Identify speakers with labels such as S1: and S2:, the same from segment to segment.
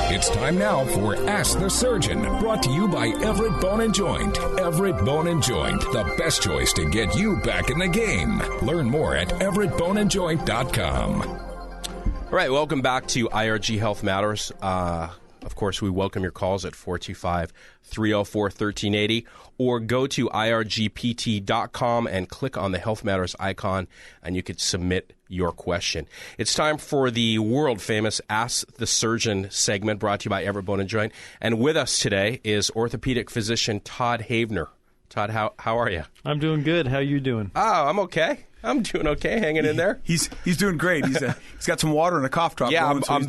S1: It's time now for Ask the Surgeon, brought to you by Everett Bone & Joint. Everett Bone & Joint, the best choice to get you back in the game. Learn more at everettboneandjoint.com.
S2: All right, welcome back to IRG Health Matters. Of course, we welcome your calls at 425-304-1380 or go to irgpt.com and click on the Health Matters icon, and you could submit your question. It's time for the world-famous Ask the Surgeon segment brought to you by Everett Bone & Joint. And with us today is orthopedic physician Todd Havener. Todd, how are you?
S3: I'm doing good. How are you doing?
S2: I'm okay. I'm doing okay, hanging in there.
S4: He's doing great. He's got some water and a cough drop.
S2: Yeah,
S4: going, so
S2: I'm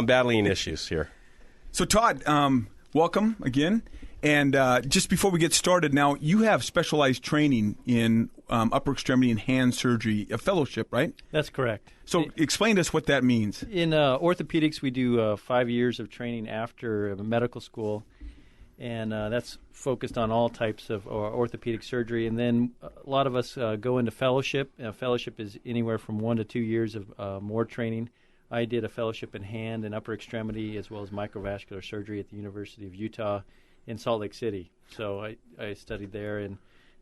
S2: battling issues here.
S4: So, Todd, welcome again. And just before we get started, now you have specialized training in upper extremity and hand surgery, a fellowship, right?
S3: That's correct.
S4: So explain to us what that means.
S3: In orthopedics, we do 5 years of training after medical school, and that's focused on all types of orthopedic surgery. And then a lot of us go into fellowship. Fellowship is anywhere from 1 to 2 years of more training. I did a fellowship in hand and upper extremity as well as microvascular surgery at the University of Utah in Salt Lake City. So I studied there and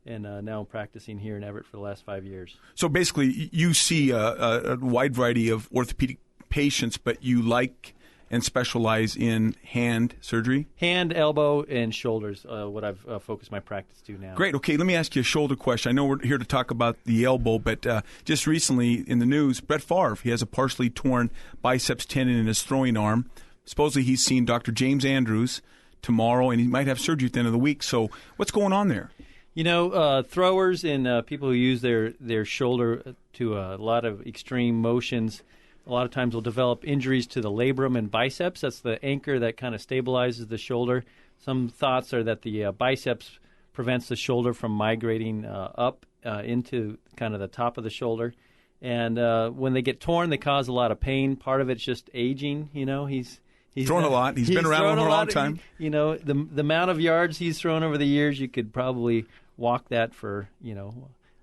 S3: now I'm practicing here in Everett for the last 5 years.
S4: So basically you see a wide variety of orthopedic patients, but you like and specialize in hand surgery?
S3: Hand, elbow, and shoulders, what I've focused my practice to now.
S4: Great. Okay, let me ask you a shoulder question. I know we're here to talk about the elbow, but just recently in the news, Brett Favre, he has a partially torn biceps tendon in his throwing arm. Supposedly he's seeing Dr. James Andrews tomorrow, and he might have surgery at the end of the week. So what's going on there?
S3: You know, throwers and people who use their shoulder to a lot of extreme motions a lot of times will develop injuries to the labrum and biceps. That's the anchor that kind of stabilizes the shoulder. Some thoughts are that the biceps prevents the shoulder from migrating up into kind of the top of the shoulder. And when they get torn, they cause a lot of pain. Part of it's just aging. You know, he's
S4: thrown a lot. He's been around for a long time.
S3: You know, the amount of yards he's thrown over the years, you could probably walk that for,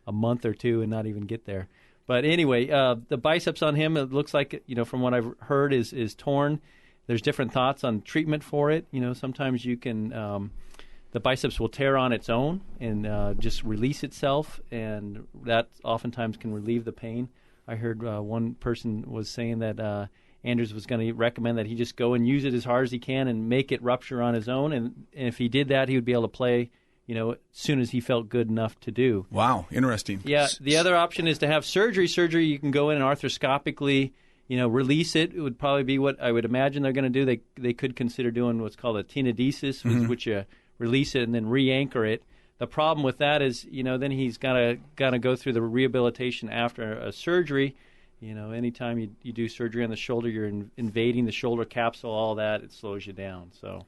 S3: a month or two and not even get there. But anyway, the biceps on him, it looks like, from what I've heard, is torn. There's different thoughts on treatment for it. Sometimes you can, the biceps will tear on its own and just release itself, and that oftentimes can relieve the pain. I heard one person was saying that Andrews was going to recommend that he just go and use it as hard as he can and make it rupture on his own. And if he did that, he would be able to play as soon as he felt good enough to do.
S4: Wow, interesting.
S3: Yeah, the other option is to have surgery. Surgery, you can go in and arthroscopically, release it. It would probably be what I would imagine they're going to do. They could consider doing what's called a tenodesis, which you release it and then re-anchor it. The problem with that is, then he's got to go through the rehabilitation after a surgery. Anytime you do surgery on the shoulder, you're invading the shoulder capsule, all that, it slows you down. So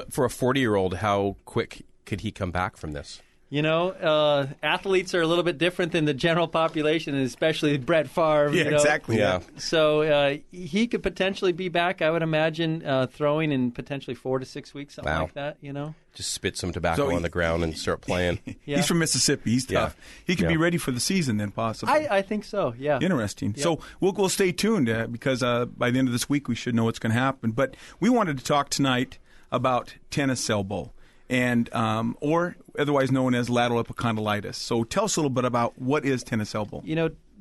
S2: for a 40-year-old, how quick could he come back from this?
S3: Athletes are a little bit different than the general population, and especially Brett Favre.
S4: Yeah, exactly.
S2: Yeah.
S3: So he could potentially be back, I would imagine, throwing in potentially 4 to 6 weeks, something like that,
S2: Just spit some tobacco on the ground and start playing.
S4: Yeah. He's from Mississippi. He's tough. He could be ready for the season then, possibly.
S3: I think so, yeah.
S4: Interesting.
S3: Yep.
S4: So we'll stay tuned because by the end of this week we should know what's going to happen. But we wanted to talk tonight about tennis elbow, and or otherwise known as lateral epicondylitis. So tell us a little bit about what is tennis elbow.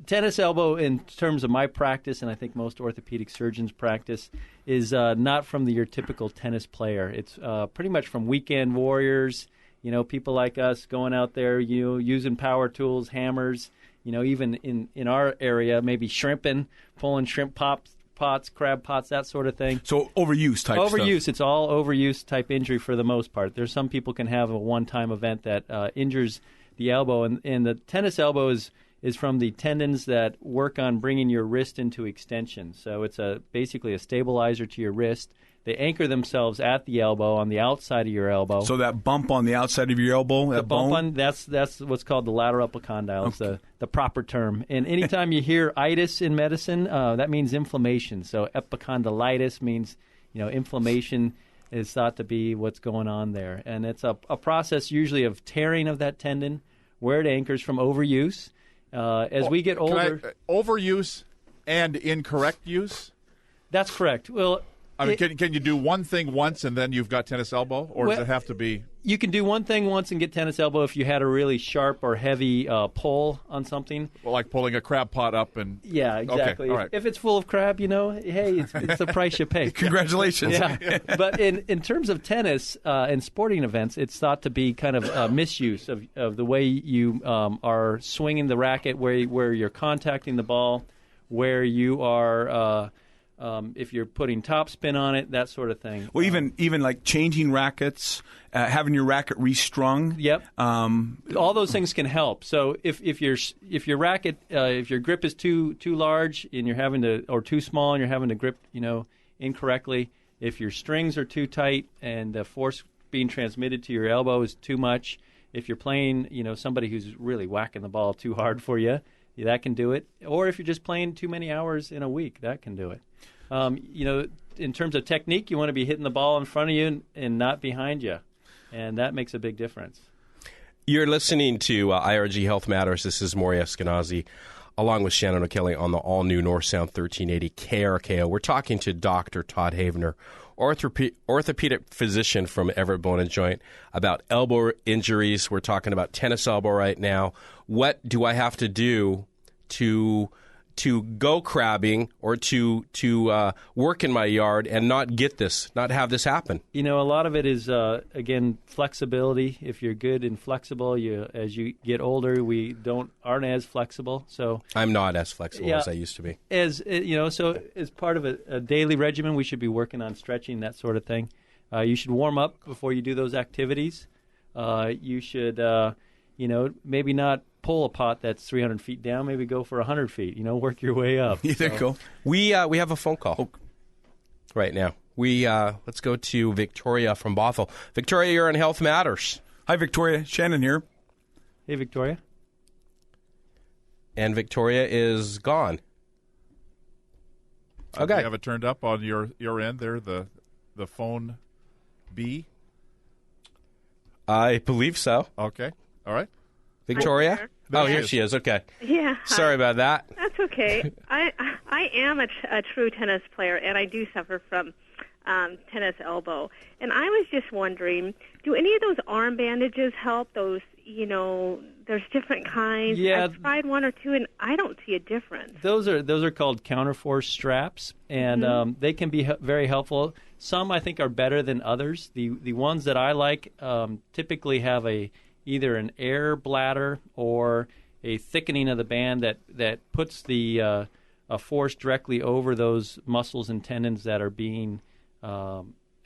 S3: Tennis elbow, in terms of my practice, and I think most orthopedic surgeons' practice, is not from your typical tennis player. It's pretty much from weekend warriors, people like us going out there, using power tools, hammers, even in our area, maybe shrimping, pulling shrimp pots, crab pots, that sort of thing.
S4: So overuse type
S3: Overuse.
S4: stuff.
S3: It's all overuse type injury for the most part. There's some people can have a one-time event that injures the elbow, and the tennis elbow is from the tendons that work on bringing your wrist into extension. So it's basically a stabilizer to your wrist. They anchor themselves at the elbow, on the outside of your elbow.
S4: So that bump on the outside of your elbow, that bone?
S3: That's what's called the lateral epicondyle. It's the proper term. And anytime you hear itis in medicine, that means inflammation. So epicondylitis means, inflammation is thought to be what's going on there. And it's a process usually of tearing of that tendon where it anchors from overuse. As we get older...
S5: overuse and incorrect use?
S3: That's correct. Well...
S5: I mean, can you do one thing once and then you've got tennis elbow, or does it have to be?
S3: You can do one thing once and get tennis elbow if you had a really sharp or heavy pull on something.
S5: Well, like pulling a crab pot up and...
S3: Yeah, exactly.
S5: Okay, all right.
S3: If it's full of crab, hey, it's the price you pay.
S4: Congratulations.
S3: Yeah. But in terms of tennis and sporting events, it's thought to be kind of a misuse of the way you are swinging the racket, where you're contacting the ball, where you are... if you're putting topspin on it, that sort of thing.
S4: Well, even like changing rackets, having your racket restrung.
S3: Yep. All those things can help. So if your racket, if your grip is too large and you're having to, or too small and you're having to grip, incorrectly, if your strings are too tight and the force being transmitted to your elbow is too much, if you're playing, somebody who's really whacking the ball too hard for you, that can do it. Or if you're just playing too many hours in a week, that can do it. In terms of technique, you want to be hitting the ball in front of you and not behind you, and that makes a big difference.
S2: You're listening to IRG Health Matters. This is Maury Eskenazi, along with Shannon O'Kelly on the all-new North Sound 1380 KRKO. We're talking to Dr. Todd Havener, orthopedic physician from Everett Bone and Joint, about elbow injuries. We're talking about tennis elbow right now. What do I have to do to go crabbing or to work in my yard and not have this happen?
S3: A lot of it is, again, flexibility. If you're good and flexible, as you get older, we aren't as flexible. So
S2: I'm not as flexible as I used to be.
S3: So as part of a daily regimen, we should be working on stretching, that sort of thing. You should warm up before you do those activities. You should, maybe not pull a pot that's 300 feet down, maybe go for 100 feet, work your way up.
S4: Yeah, there you go.
S2: We have a phone call right now. Let's go to Victoria from Bothell. Victoria, you're on Health Matters.
S4: Hi, Victoria. Shannon here.
S3: Hey, Victoria.
S2: And Victoria is gone. Okay.
S5: You have it turned up on your end there, the phone B?
S2: I believe so.
S5: Okay. All right.
S2: Victoria? Here she is. Okay.
S6: Yeah.
S2: Sorry about that.
S6: That's okay. I am a true tennis player, and I do suffer from tennis elbow. And I was just wondering, do any of those arm bandages help? Those, there's different kinds.
S3: Yeah.
S6: I've tried one or two, and I don't see a difference.
S3: Those are called counterforce straps, and they can be very helpful. Some I think are better than others. The ones that I like typically have either an air bladder or a thickening of the band that puts the a force directly over those muscles and tendons that are being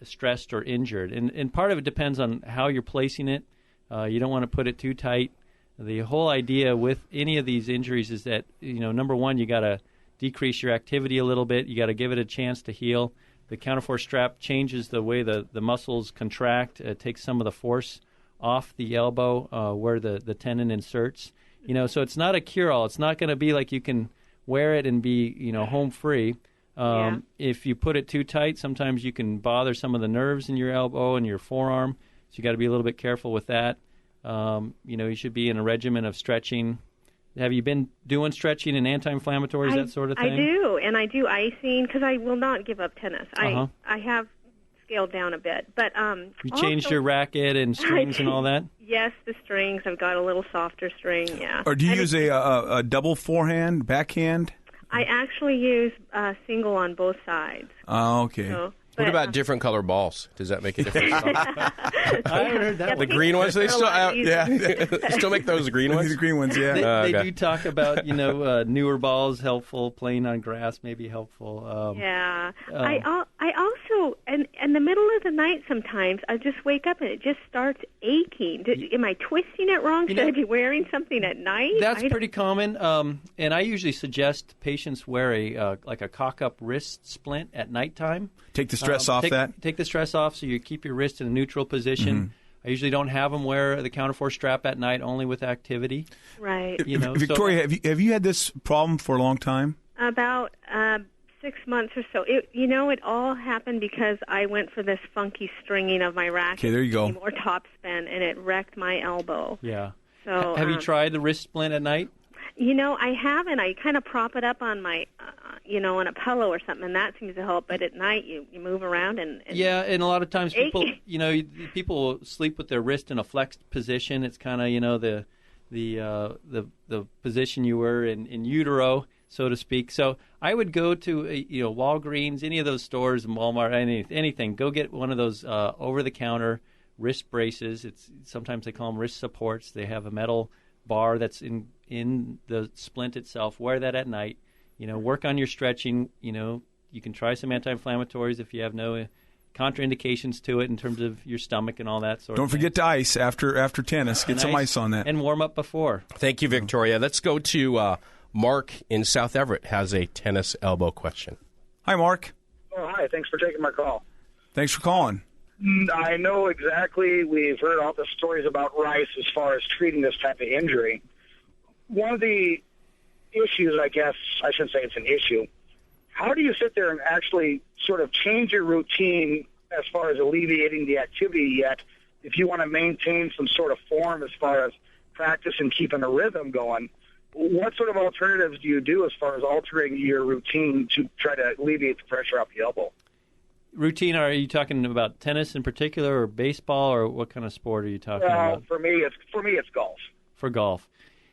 S3: stressed or injured. And part of it depends on how you're placing it. You don't want to put it too tight. The whole idea with any of these injuries is that, number one, you got to decrease your activity a little bit. You got to give it a chance to heal. The counterforce strap changes the way the muscles contract. It takes some of the force off the elbow where the tendon inserts. So it's not a cure-all. It's not going to be like you can wear it and be, home free. If you put it too tight, sometimes you can bother some of the nerves in your elbow and your forearm. So you got to be a little bit careful with that. You should be in a regimen of stretching. Have you been doing stretching and anti-inflammatories, that sort of thing?
S6: I do, and I do icing because I will not give up tennis. I have scaled down a bit, but
S3: you changed your racket and strings and all that?
S6: Yes, the strings. I've got a little softer string. Yeah.
S4: Or do you use a double forehand, backhand?
S6: I actually use single on both sides.
S4: Oh, okay.
S2: What about different color balls? Does that make a difference?
S3: I haven't heard that.
S2: The green ones, they still still make those green ones.
S4: The green ones, yeah.
S3: They do talk about newer balls helpful, playing on grass may be helpful.
S6: I also in the middle of the night sometimes I just wake up and it just starts aching. Am I twisting it wrong? Should I be wearing something at night?
S3: That's pretty common, and I usually suggest patients wear a cock-up wrist splint at nighttime.
S4: Take the stress off that?
S3: Take the stress off so you keep your wrist in a neutral position. Mm-hmm. I usually don't have them wear the counterforce strap at night, only with activity.
S6: Right.
S4: Victoria, have you had this problem for a long time?
S6: About 6 months or so. It all happened because I went for this funky stringing of my racket.
S4: Okay, there you go.
S6: More topspin, and it wrecked my elbow.
S3: Yeah.
S6: So
S3: have you tried the wrist splint at night?
S6: I haven't. I kind of prop it up on my, on a pillow or something, and that seems to help. But at night, you move around and
S3: yeah, and a lot of times people, people sleep with their wrist in a flexed position. It's kind of, the position you were in utero, so to speak. So I would go to Walgreens, any of those stores, and Walmart, anything. Go get one of those over-the-counter wrist braces. Sometimes they call them wrist supports. They have a metal bar that's in the splint itself. Wear that at night. Work on your stretching. You can try some anti-inflammatories if you have no contraindications to it in terms of your stomach and all that sort of thing.
S4: Don't forget to ice after tennis. Get some ice on that.
S3: And warm up before.
S2: Thank you, Victoria. Let's go to Mark in South Everett has a tennis elbow question.
S4: Hi, Mark.
S7: Oh, hi. Thanks for taking my call.
S4: Thanks for calling.
S7: I know exactly. We've heard all the stories about Rice as far as treating this type of injury. One of the issues, I guess, I shouldn't say it's an issue. How do you sit there and actually sort of change your routine as far as alleviating the activity yet if you want to maintain some sort of form as far as practice and keeping a rhythm going? What sort of alternatives do you do as far as altering your routine to try to alleviate the pressure off the elbow?
S3: Routine, are you talking about tennis in particular or baseball, or what kind of sport are you talking about?
S7: For me it's golf.
S3: For golf.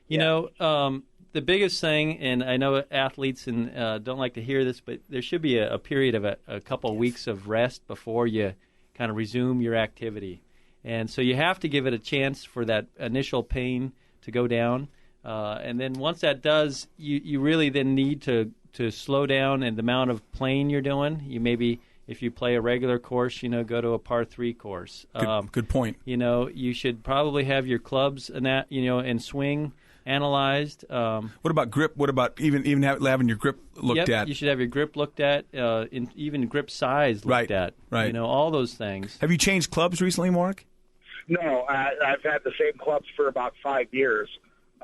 S3: You know, the biggest thing, and I know athletes don't like to hear this, but there should be a period of a couple of weeks of rest before you kind of resume your activity. And so you have to give it a chance for that initial pain to go down. And then once that does, you really then need to slow down in the amount of playing you're doing. You maybe, if you play a regular course, go to a par 3 course.
S4: Good point.
S3: You should probably have your clubs and swing analyzed.
S4: What about grip? What about even having your grip looked at?
S3: You should have your grip looked at, even grip size looked at.
S4: Right.
S3: All those things.
S4: Have you changed clubs recently, Mark?
S7: No, I've had the same clubs for about 5 years.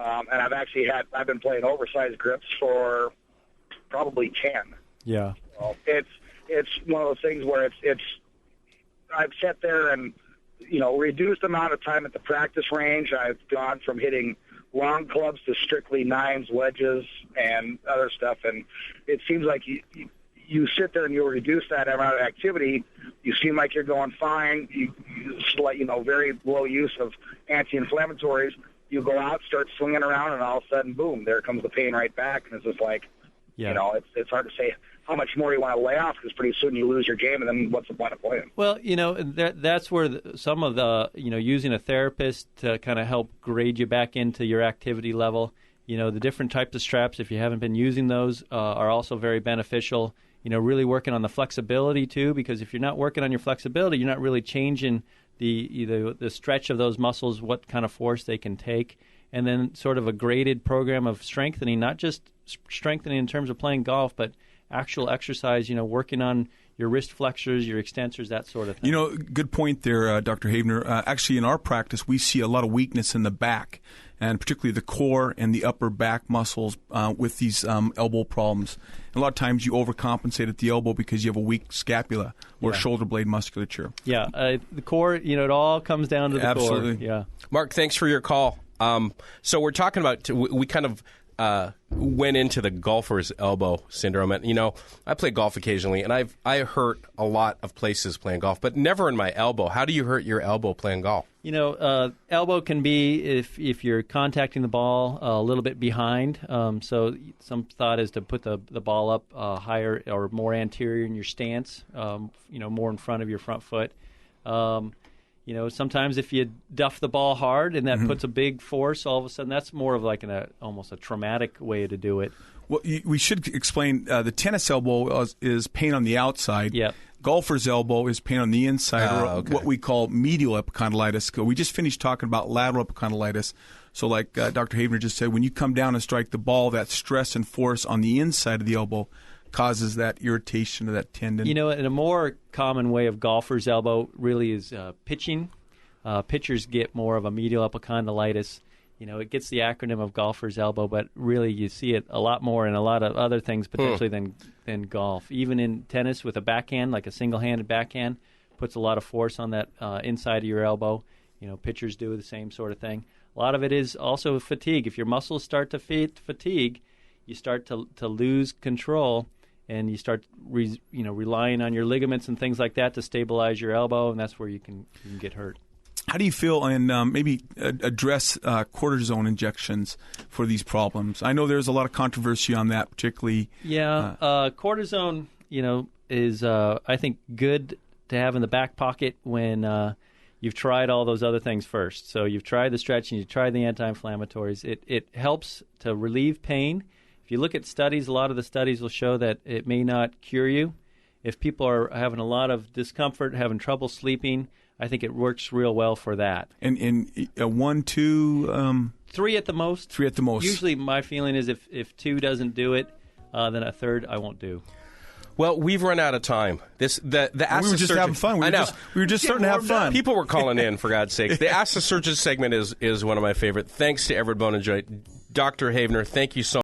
S7: And I've been playing oversized grips for probably 10.
S3: Yeah.
S7: So it's one of those things where I've sat there and, reduced amount of time at the practice range. I've gone from hitting long clubs to strictly 9s, wedges, and other stuff. And it seems like you sit there and you reduce that amount of activity. You seem like you're going fine. You very low use of anti-inflammatories. You go out, start swinging around, and all of a sudden, boom, there comes the pain right back. And it's just like, it's hard to say how much more you want to lay off because pretty soon you lose your game, and then what's the point of playing?
S3: Well, that's where some of the, using a therapist to kind of help grade you back into your activity level. The different types of straps, if you haven't been using those, are also very beneficial. Really working on the flexibility, too, because if you're not working on your flexibility, you're not really changing the stretch of those muscles, what kind of force they can take, and then sort of a graded program of strengthening, not just strengthening in terms of playing golf, but actual exercise, working on your wrist flexors, your extensors, that sort of thing.
S4: Good point there, Dr. Havener. Actually, in our practice, we see a lot of weakness in the back, and particularly the core and the upper back muscles with these elbow problems. And a lot of times you overcompensate at the elbow because you have a weak scapula or shoulder blade musculature.
S3: Yeah, the core, it all comes down to the
S4: Absolutely.
S3: core. Yeah.
S2: Mark, thanks for your call. So we're talking about, we kind of went into the golfer's elbow syndrome. And, I play golf occasionally, and I hurt a lot of places playing golf, but never in my elbow. How do you hurt your elbow playing golf?
S3: Elbow can be if you're contacting the ball a little bit behind. So some thought is to put the ball up higher or more anterior in your stance, more in front of your front foot. Sometimes if you duff the ball hard and that puts a big force, all of a sudden that's more of like almost a traumatic way to do it.
S4: Well, we should explain the tennis elbow is pain on the outside.
S3: Yep.
S4: Golfer's elbow is pain on the inside, what we call medial epicondylitis. We just finished talking about lateral epicondylitis. So like Dr. Havener just said, when you come down and strike the ball, that stress and force on the inside of the elbow causes that irritation of that tendon.
S3: And a more common way of golfer's elbow really is pitching. Pitchers get more of a medial epicondylitis. It gets the acronym of golfer's elbow, but really you see it a lot more in a lot of other things potentially than golf. Even in tennis with a backhand, like a single-handed backhand, puts a lot of force on that inside of your elbow. Pitchers do the same sort of thing. A lot of it is also fatigue. If your muscles start to fatigue, you start to lose control, and you start relying on your ligaments and things like that to stabilize your elbow, and that's where you can get hurt.
S4: How do you feel, and maybe address cortisone injections for these problems? I know there's a lot of controversy on that, particularly.
S3: Yeah, cortisone, is I think good to have in the back pocket when you've tried all those other things first. So you've tried the stretching, you've tried the anti-inflammatories. It helps to relieve pain. If you look at studies, a lot of the studies will show that it may not cure you. If people are having a lot of discomfort, having trouble sleeping, I think it works real well for that.
S4: And 1, 2...
S3: 3 at the most.
S4: 3 at the most.
S3: Usually my feeling is if 2 doesn't do it, then a third I won't do.
S2: Well, we've run out of time.
S4: We were just having fun. We were just starting to have fun.
S2: People were calling in, for God's sake. The Ask the Surgeon segment is one of my favorite. Thanks to Everett Bone and Joint. Dr. Havener, thank you so much.